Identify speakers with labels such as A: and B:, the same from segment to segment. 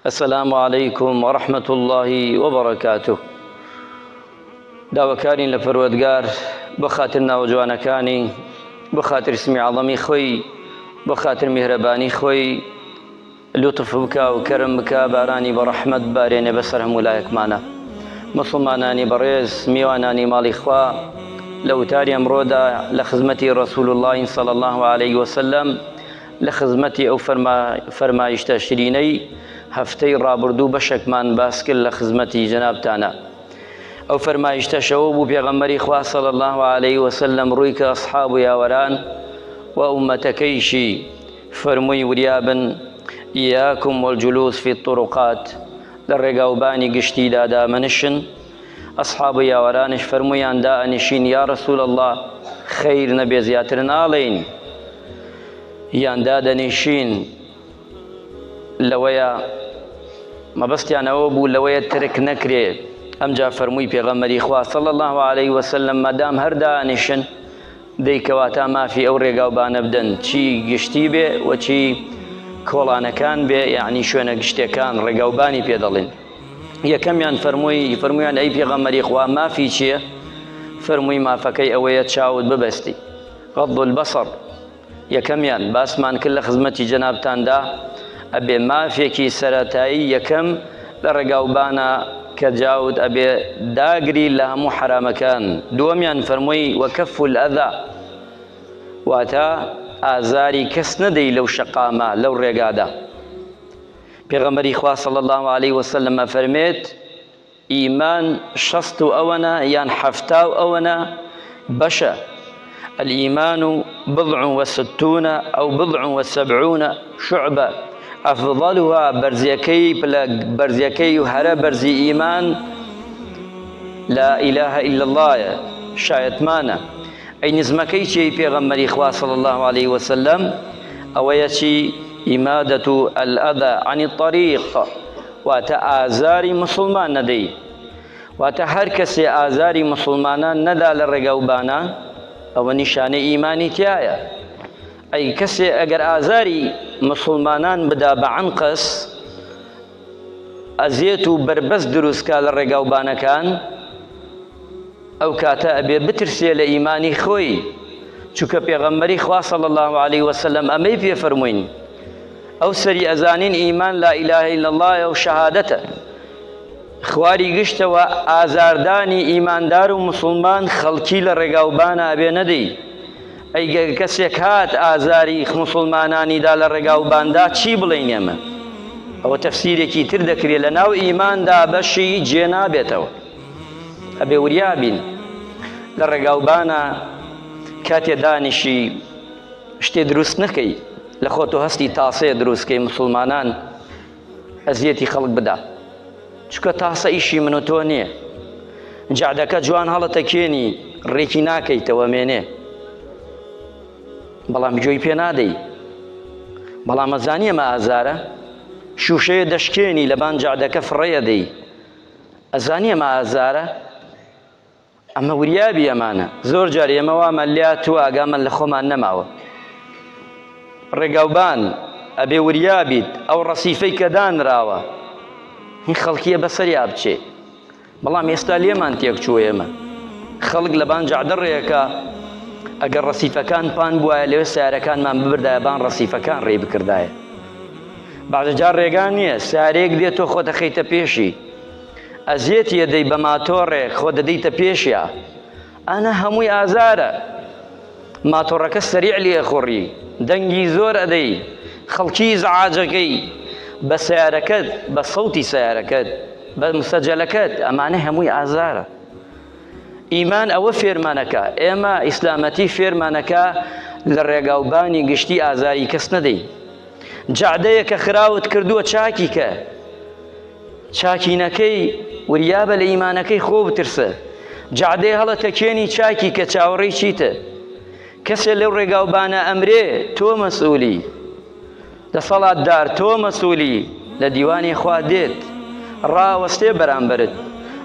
A: السلام عليكم ورحمة الله وبركاته. داواکارین لە پەروەردگار بەخاتر ناوجوانەکانی، بەخاتر اسمی عەظەمی خۆی، بەخاتر میهرەبانی خۆی لوتف بکە و کەرم بکە، بارانی بەڕەحمەت بارێنێ بەسەر هەموو لایەکمانە. مسلمانانی بەڕێز، میوانانی ماڵی خوا، لە وتاری ئەمڕۆدا لە خزمەتی ڕەسوول الله صلی الله عليه وسلم، لە خزمەتی ئەو فەرمایشتە شیرینەی هەفتەی ڕابردوو بەشێکمان باس کرد لە خزمەتی جەنابتانە. ئەو فەرمایشتەشەوە بوو پێغەمبەری خوا صلی الله عليه وسلم ڕووی کە ئەصحاب و یاوەران و ئومەتەکەیشی فەرمووی وریابن: ئیاکم والجلوس فی الطرقات، لە ڕێگاوبانی گشتیدا دامەنشن. ئەصحاب و یاوەرانش فەرموویان دائەنیشین یا ڕەسوول الله، خەیر نەبێ زیاتر ناڵێین، یان دادەنیشین. لەوەیە مەبەستیانەوە بوو لەوەیە ترک نەکرێ. ئەمجا فەرمووی پێغەمبەری خوا صلی الله عليه وسلم مادام هەر دائەنیشن دەیکەواتە مافی ئەو ڕێگاوبانە بدەن، چی گشتی بێ و چی کۆڵانەکان بێ، یعنی شوێنە گشتەکان ڕێگاوبانی پێ دەڵێن. یەکەمیان فەرمووی ئەی پێغەمبەری خوا مافی چییە؟ فەرمووی مافەکەی ئەوەیە چاوت ببەستی، غەض البەسەر. یەکەمیان باسمان کرد لە خزمەتی جەنابتاندا، ئەبێ مافێکی سەرەتایی یەکەم لە ڕێگاوبانە کە جاوت ئەبێ داگری لە هەموو حرامەکان. دووەمیان فەرمووی وەکەف الئەذا، واتە ئازاری کەس نەدەی لەو شەقامە لەو ڕێگادا. پێغەمبەری خوا صلی الله عليه وسلم ئەفەرمێت ئیمان 60 ئەوەنە یان 70 ئەوەنە بەشە. الإيمان 60 أو 70 شعبة، أفضلها برزيكي هرى برزي إيمان لا إله إلا الله شايت مانا. أي نزمكي شيء بيغمري إخوة صلى الله عليه وسلم أويتي إمادة الأذى عن الطريق، وتآزاري مسلمان ندي، وتحركسي آزاري مسلمانا ندى للرقوبانا أو نشان إيماني تيايا. أي كسي أجر آزاري مسلمانان بدا بعنقص أزيتو بربس دروس كال الرقوبانا كان أو كاتا أبي بترسي لإيماني خوي، چوكا بيغمبري خوا صلى الله عليه وسلم أمي في فرموين أو سري أزانين إيمان لا إله إلا الله أو شهادته خواري قشت وآزارداني إيمان دار مسلمان خلقي للرقوبانا أبي ندي. أي كسيك هات آزاري مسلماناني دا للرقوبان دا چي بلين يما؟ أو تفسيري كي تردكري لناو إيمان دا بشي جينا بيتو أبي وريابين للرقوبانا كاتي دانشي شتي دروس نكي لخوتو هستي تاسي دروس كي مسلمانان أزيتي خلق بدا، چکە تاسە ئیشی من و تۆ نییە. جعدەکە جوان هەڵەتەکێنی ڕێکی ناکەیتەوە مێنێ، بەڵام گوێی پێ نادەی، بەڵام ئەزانی ئەمە ئازارە. شوشەیە دەشکێنی لەبان جعدەکە فڕێە دەی، ئەزانی ئەمە ئازارە. ئەمە وریابی ئەمانە. زۆر جار ئێمە وامە لیا تو ئاگامەن لە خۆمان نەماوە. ڕێگاوبان ئەبێ وریابیت ئەو ڕەسیفەی کە دانراوە هی خەڵکیە بەسەریا بچێ، بەڵام ئێستا لێمان تێکچووە. ئێمە خەڵک لە بان جعدەڕێەکە ئەگەر ڕەسیفەکان پان بووایە لەوێ سیارەکانمان ببردایە بان ڕەسیفەکان ڕێ بکردایە. بەعدەجار ڕێگان نییە، سیارەیەک دێت تۆ خۆ دەخەیتە پێشی، ئەزیەتیە دەی بە ماتۆڕێک خۆ دەدەیتە پێشیە. ئەنە هەمووی ئازارە. ماتۆڕەکە سەریع لێخۆڕی، دەنگی زۆر ئەدەی، خەڵکی زەعاجەکەی بە سیارەکەت، بە سەوتی سیارەکەت، بە مسەجەلەکەت. ئەمانە هەمووی ئازارە. ئیمان ئەوە فێرمانەکە، ئێمە ئیسلامەتی فێرمانەکە لە ڕێگاوبانی گشتی ئازاری کەس نەدەی. جعدەیە کە خراوت کردووە چاکی کە، چاکینەکەی وریابە لە ئیمانەکەی خۆ بترسە. جعدەیە هەڵەتەکێنی چاکی کە چاوەڕێی چیتە. کەسێ لەو ڕێگاوبانە ئەمرێ تۆ مەسئولی، دەسەڵاتدار تۆ مەسئولی، لە دیوانی خوا دێت ڕاوەستێ بەرامبەرت،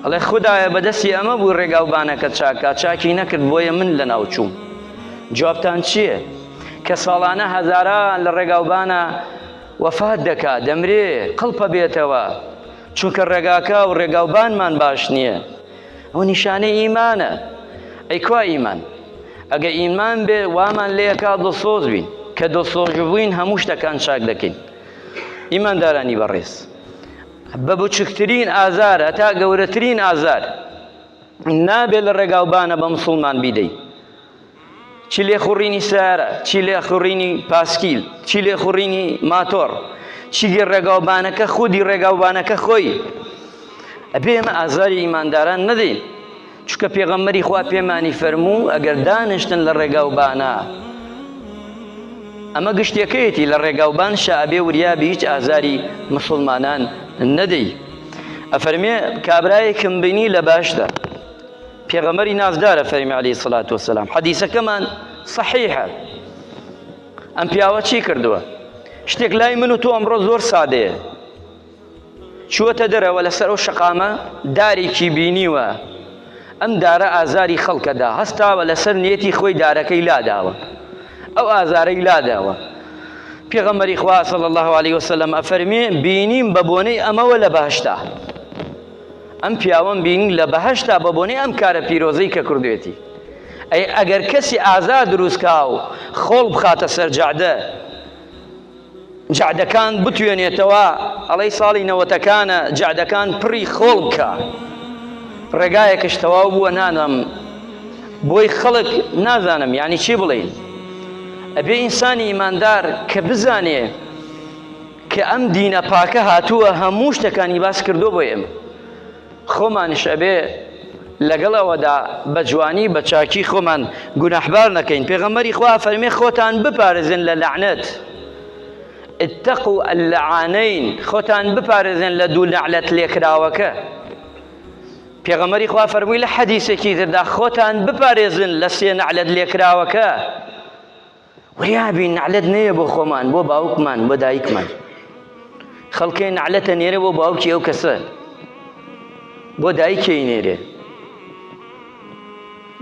A: ئەڵێ خودایە بەدەستی ئەمە بوو ڕێگاوبانەکە چاکە، چاکی نەکرد بۆیە من لە ناوچووم. جوابتان چییە؟ کە ساڵانە هەزاران لە ڕێگاوبانە وەفات دەکات دەمرێ قەڵپە بێتەوە چونکە ڕێگاکە و ڕێگاوبانمان باش نییە. ئەو نیشانەی ئیمانە. ئەی کوا ئیمان؟ ئەگە ئیمان بێ وامان لێکا دڵسۆز بین کە دڵسۆز بووین هەموو شتەکان چاک دەکەین. ئیماندارانی بەڕێز بە بچووکترین ئازارە تا گەورەترین ئازار نابێت لە ڕێگاوبانە بە مسڵمان بیدەی. چی لێخوڕینی سیارە، چی لێخوڕینی پاسکیل، چی لێخوڕینی ماتۆر، چی ڕێگاوبانەکە خودی ڕێگاوبانەکە خۆی. ئەبێ ئێمە ئازاری ئیمانداران نەدەین چونکە پێغەمبەری خوا پێمانی فەرموو ئەگەر دانیشتن لە ڕێگاوبانە ئەمە گشتێکەیەتی لە ڕێگاوبان شەعبێ وریابی هیچ ئازاری مسڵمانان نەدەی. ئەفەرمێ کابرایەکم بینی لە باشدا پێغەمبەری نازدارە فەرمی عەلەیهی سەڵات وەسەلام حەدیسەکەمان صەحیحە. ئەم پیاوە چی کردووە؟ شتێک لای من و تۆ ئەمڕۆ زۆر سادەیە. چووەتە دەرەوە لەسەر ئەو شەقامە دارێکی بینیوە، ئەم دارە ئازاری خەڵکەدا هەستاوە لەسەر نێتی خۆی دارەکەی لاداوە، ئەو ئازارەی لاداوە. پێغەمبەری خوا صلی الله علیه وسلم ئەفەرمێ بینیم بە بۆنەی ئەمەوە لە بەهەشتا. ئەم پیاوەم بینی لە بەهەشتا بە بۆنەی ئەم کارە پیرۆزەی کە کردوێتی. ئەی ئەگەر کەسی ئازار دروستکا و خۆڵ بخاتە سەر جەعدە، جەعدەکان بتوێنێتەوە ئەڵەی ساڵی نەوەتەکانە جەعدەکان پڕی خۆڵ بکە، ڕێگایەکەش تەواو بووە نانم بۆی خەڵک نازانم یعنی چی بڵێن. ئەبێ ئینسانی ئیماندار کە بزانێ کە ئەم دینە پاکە هاتووە هەموو شتەکانی باس کردو بۆ ئێمە. خۆمانش ئەبێ لەگەڵ ئەوەدا بە جوانی بە چاکی خۆمان گوناحبار نەکەین. پێغەمبەری خوا فەرمێ خۆتان بپارێزن لە لەعنەت، اتقوا اللعانەین، خۆتان بپارێزن لە دوو لەعنەت لێکراوەکە. پێغەمبەری خوا فەرمووی لە حەدیسێکی تردا خۆتان بپارێزن لە سێ نەعلەت لێکراوەکە. وریابین نەعلەت نەیە بۆ خۆمان، بۆ باوکمان، بۆ دایکمان. خەڵکێ نەعلەتە نێرێ بۆ باوکی ئەو کەسە، بۆ دایکێی نێرێ.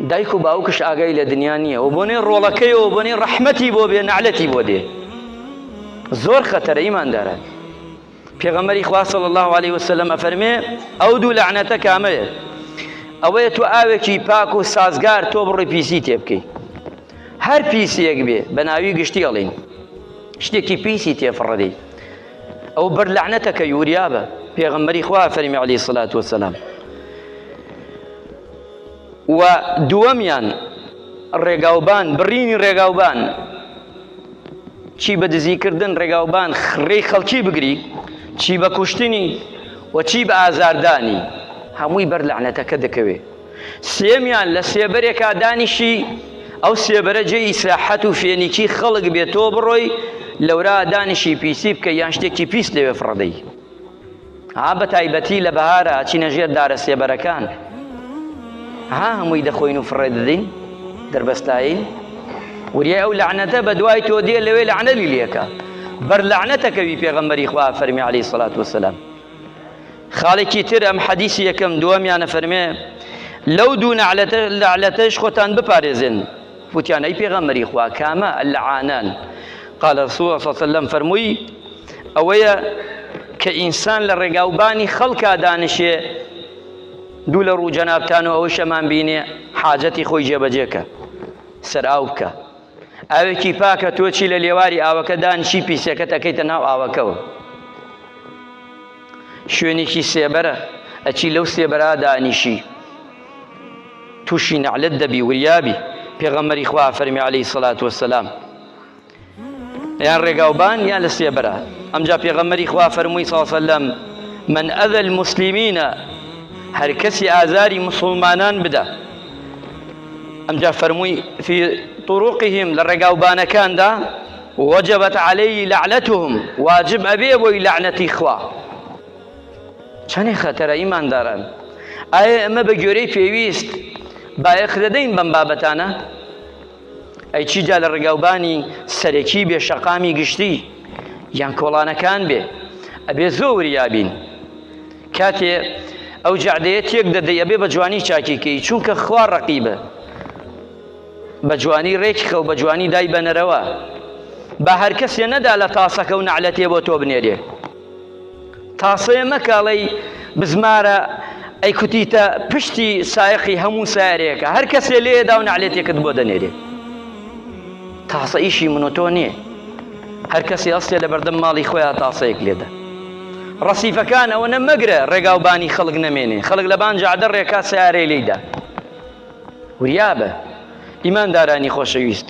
A: دایک و باوکش ئاگای لە دنیا نییە و بۆ نێ ڕۆڵەکەیەوە بۆ نێ ڕەحمەتی بۆ بێ نەعلەتی بۆ دێ. زۆر خەتەرە ئیمانداران. پێغەمبەری خوا صلی الله علیه وسلم ئەفەرمێ ئەو دوو لەعنەتە کامەیە؟ ئەوەیە تۆ ئاوێکی پاک و سازگار تۆ بڕی پیسی تێ بکەی، هەر پیسێک بێ بە ناوی گشتی ئەڵێن شتێکی پیسی تێفڕەدەی، ئەو بەر لەعنەتەکە یوریابە. پێغەمبەری خوا فەرمی عەلەیهی سەڵات وەسەلام. و دووەمیان ڕێگاوبان، بڕینی ڕێگاوبان، چی بە دزیکردن ڕێگاوبان ڕێی خەڵکی بگری، چی بە کوشتنی و چی بە ئازاردانی، هەمووی بەر لەعنەتەکە دەکەوێ. سێمیان لە سێبەرێکا دانیشی ئەو سێبەرە جێی ئیسراحەت و فێنیکی خەڵک بێت تۆ بڕۆی لەورا دانیشی پیسی بکە یان شتێکی پیس لەوێ فڕەدەی. بە تایبەتی لە بەهارە ئاچینە ژێر دارە سێبەرەکان، هەمووی دەخۆین و فڕێ دەدەین دەربەستایی. وریای ئەو لەعنەتە بە دوای تۆ دێ لەوێ لەعنەتی لێکە، بەر لەعنەتەکەوی پێغەمبەری خوا فەرمی عەلەیهی سەڵات وەسەلام. خاڵێکی تر ئەم حەدیسی یەکەم دووەمیانە فەرمێ لەو دوو لەعنەتەش خۆتان بپارێزن. وتیان ئەی پێغەمبەری خوا کامە اللەعانان؟ قال رسول الله صلی الله علیه وسلم فەرمووی ئەوەیە کە ئینسان لە ڕێگاوبانی خەڵکا دانیشێ دوو لە ڕوو جەنابتان و ئەوەی شەمان بینێ حاجەتی خۆی جێبەجێکە، سەر ئاو بکە. ئاوێکی پاکە تۆ چی لە لێواری ئاوەکە دانیشی پیسەکە دەکەیتە ناو ئاوەکەوە. شوێنێکی سێبەرە ئەچی لەو سێبەرا دانیشی تووشی نەعلەت دەبی وریابی. پێغەمبەری خوا فەرمی عەلەیهی سەڵات وەسەلام یان ڕێگاوبان یان لە سێبەرە. ئەمجا پێغەمبەری خوا فەرمووی صلی الله علیه وسلم من ئەذى المسلمین، هەر کەسی ئازاری مسڵمانان بدە. ئەمجا فەرمووی فی طرقهم لە ڕێگاوبانەکاندا وجبت عەلەیهی لەعنەتهم، واجب ئەبێ بۆی لەعنەتی خوا. چەندێک خەتەرە ئیمانداران. ئایا ئەمە بە گوێرەی پێویست بایەخ دەدەین بەم بابەتانە؟ ئەی چیجا لە ڕێگاوبانی سەرەکی بێ شەقامی گشتی یان کۆڵانەکان بێ ئەبێ زۆر وریابین. کاتێ ئەو جەعدەیە تێک دەدەی ئەبێ بە جوانی چاکیکەی چونکە خوا ڕەقیبە، بە جوانی ڕێکی خەو بە جوانی دای بەنەرەوە. بە هەر کەسێ نەدا لە تاسەکە و نەعلەتێ بۆ تۆ بنێرێ. تاسەیە مەکاڵەی بزمارە ئەی کوتیتە پشتی سایقی هەموو سیارەیەکە، هەر کەسێ لێدا و نەعلەتێکت بۆ دەنێرێ. تاسە ئیشی من و تۆ نییە، هەر کەسی ئەستێ لە بەردەم ماڵی خۆیان تاسەیەک لێدە. ڕەسیفەکان ئەوە نەمەگرە ڕێگاوبانی خەڵک نەمێنێ، خەڵک لە بان جادە ڕێکا سیارەی لێیدا. وریابە ئیماندارانی خۆشەویست،